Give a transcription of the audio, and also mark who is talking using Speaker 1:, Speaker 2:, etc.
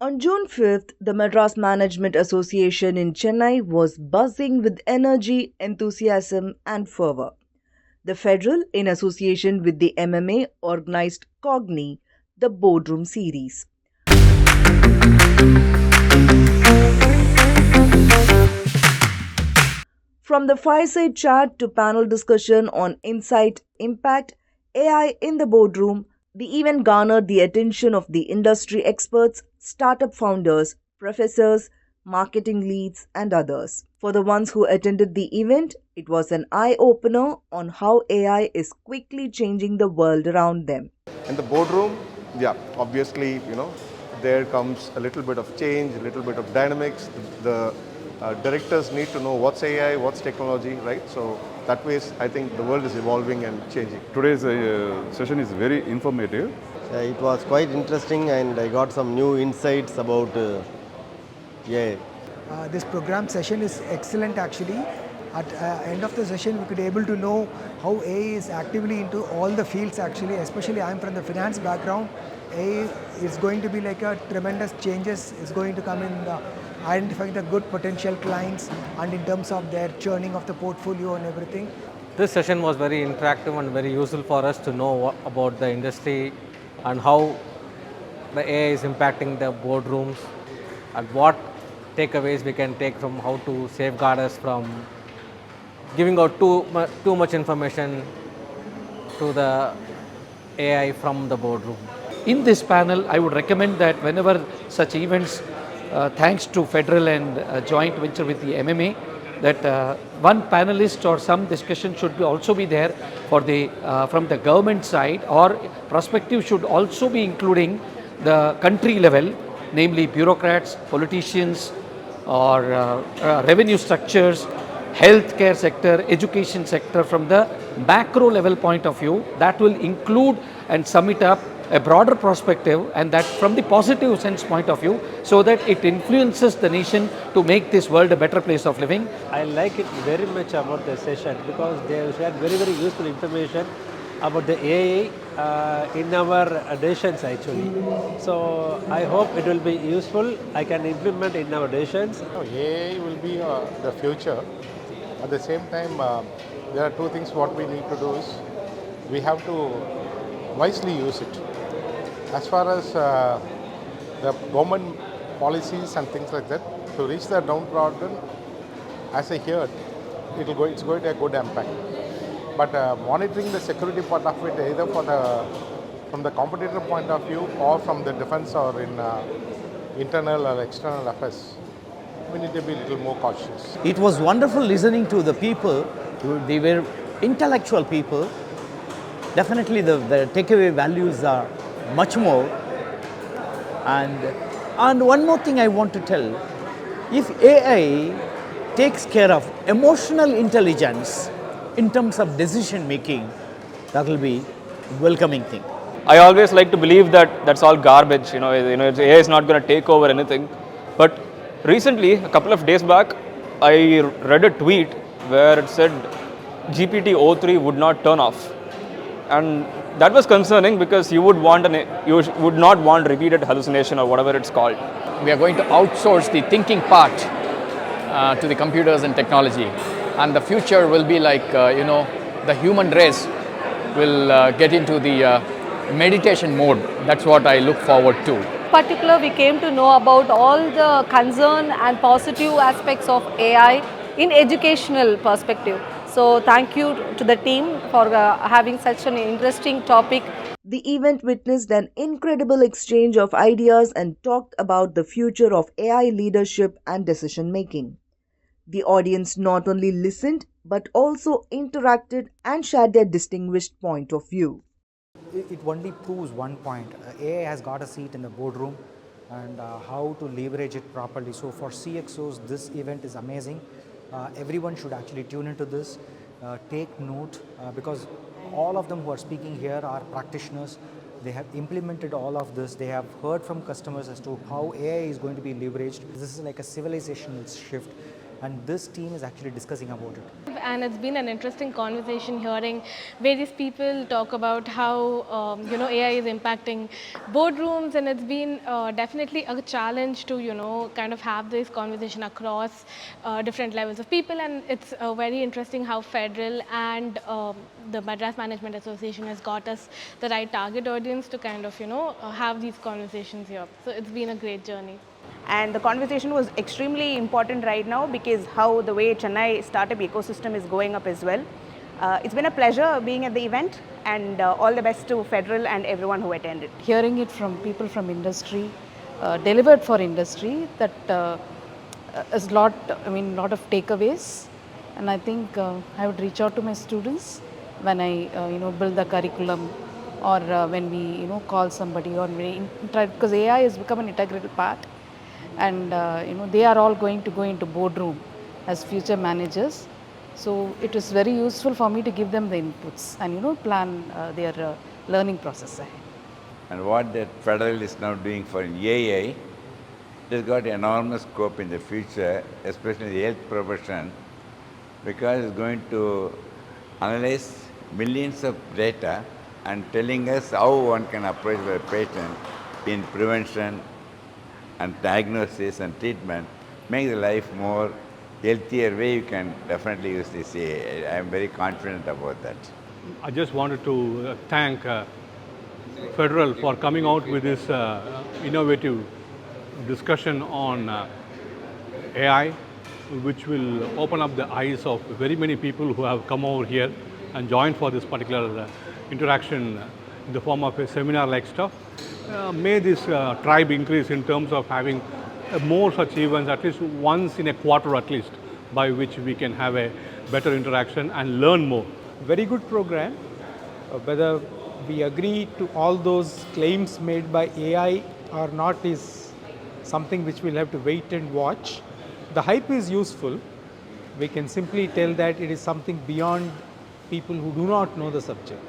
Speaker 1: On June 5th, the Madras Management Association in Chennai was buzzing with energy, enthusiasm, and fervor. The Federal, in association with the MMA, organized Cogni, the Boardroom Series. From the fireside chat to panel discussion on insight, impact, AI in the boardroom, the event garnered the attention of the industry experts, startup founders, professors, marketing leads, and others. For the ones who attended the event, it was an eye opener on how AI is quickly changing the world around them.
Speaker 2: In the boardroom, yeah, obviously, there comes a little bit of change, a little bit of dynamics. The directors need to know what's AI, what's technology, right? So that way, I think the world is evolving and changing.
Speaker 3: Today's session is very informative.
Speaker 4: It was quite interesting and I got some new insights about AI.
Speaker 5: This program session is excellent actually. At end of the session, we could able to know how AI is actively into all the fields actually, especially I'm from the finance background. AI is going to be like a tremendous changes is going to come in identifying the good potential clients and in terms of their churning of the portfolio and everything.
Speaker 6: This session was very interactive and very useful for us to know about the industry and how the AI is impacting the boardrooms and what takeaways we can take from how to safeguard us from giving out too much information to the AI from the boardroom.
Speaker 7: In this panel, I would recommend that whenever such events, thanks to Federal and joint venture with the MMA, that one panelist or some discussion should also be there for the from the government side, or perspective should also be including the country level, namely bureaucrats, politicians, or revenue structures, healthcare sector, education sector from the macro level point of view. That will include and sum it up a broader perspective, and that from the positive sense point of view, so that it influences the nation to make this world a better place of living.
Speaker 8: I like it very much about the session because they have shared very, very useful information about the AI in our decisions actually. So I hope it will be useful. I can implement in our decisions.
Speaker 9: AI will be the future. At the same time, there are two things what we need to do is we have to wisely use it. As far as the government policies and things like that, to reach the downtrodden, as I heard, it's going to have a good impact. But monitoring the security part of it, either from the competitor point of view or from the defense or in internal or external affairs, we need to be a little more cautious.
Speaker 10: It was wonderful listening to the people. They were intellectual people. Definitely the takeaway values are much more. And one more thing I want to tell, if AI takes care of emotional intelligence in terms of decision making, that will be a welcoming thing.
Speaker 11: I always like to believe that that's all garbage. AI is not going to take over anything. But recently, a couple of days back, I read a tweet where it said GPT-03 would not turn off, and that was concerning because you would not want repeated hallucination or whatever it's called.
Speaker 12: We are going to outsource the thinking part to the computers and technology, and the future will be like the human race will get into the meditation mode. That's what I look forward to.
Speaker 13: Particular, we came to know about all the concern and positive aspects of AI in educational perspective. So thank you to the team for having such an interesting topic.
Speaker 1: The event witnessed an incredible exchange of ideas and talked about the future of AI leadership and decision making. The audience not only listened but also interacted and shared their distinguished point of view.
Speaker 14: It only proves one point. AI has got a seat in the boardroom, and how to leverage it properly. So for CXOs, this event is amazing. Everyone should actually tune into this, take note, because all of them who are speaking here are practitioners. They have implemented all of this. They have heard from customers as to how AI is going to be leveraged. This is like a civilizational shift, and this team is actually discussing about it.
Speaker 15: and it's been an interesting conversation hearing various people talk about how AI is impacting boardrooms, and it's been definitely a challenge to kind of have this conversation across different levels of people, and it's very interesting how Federal and the Madras Management Association has got us the right target audience to kind of have these conversations here. So it's been a great journey.
Speaker 16: And the conversation was extremely important right now because how the way Chennai startup ecosystem is going up as well. It's been a pleasure being at the event, and all the best to Federal and everyone who attended.
Speaker 17: Hearing it from people from industry, delivered for industry, that is lot of takeaways, and I think I would reach out to my students when I build the curriculum, or when we call somebody, or because AI has become an integral part, and they are all going to go into boardroom as future managers. So it is very useful for me to give them the inputs and plan their learning process ahead.
Speaker 18: And what that Federal is now doing for AI, it has got enormous scope in the future, especially in the health profession, because it's going to analyze millions of data and telling us how one can approach the patient in prevention and diagnosis and treatment, make the life more healthier way. You can definitely use this AI. I am very confident about that.
Speaker 19: I just wanted to thank Federal for coming out with this innovative discussion on AI, which will open up the eyes of very many people who have come over here and joined for this particular interaction in the form of a seminar like stuff. May this tribe increase in terms of having more such events, at least once in a quarter at least, by which we can have a better interaction and learn more.
Speaker 20: Very good program. Whether we agree to all those claims made by AI or not is something which we'll have to wait and watch. The hype is useful. We can simply tell that it is something beyond people who do not know the subject.